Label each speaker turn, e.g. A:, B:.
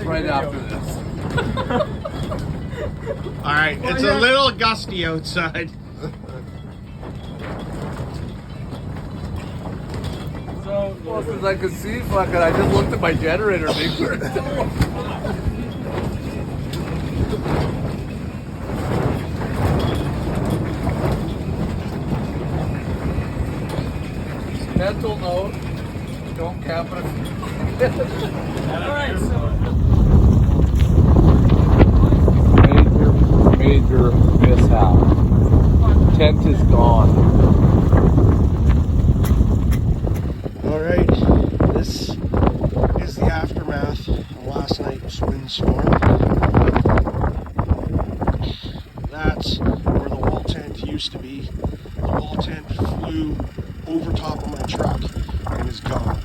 A: right after this.
B: Alright, it's a little gusty outside.
A: So, well, since I could see fucking, I just looked at my generator. Make sure it's still mental note, don't cap it.
C: Alright, so
A: Major mishap. Tent is gone.
B: Alright, this is the aftermath of last night's windstorm. That's where the wall tent used to be. The wall tent flew over top of my truck and is gone.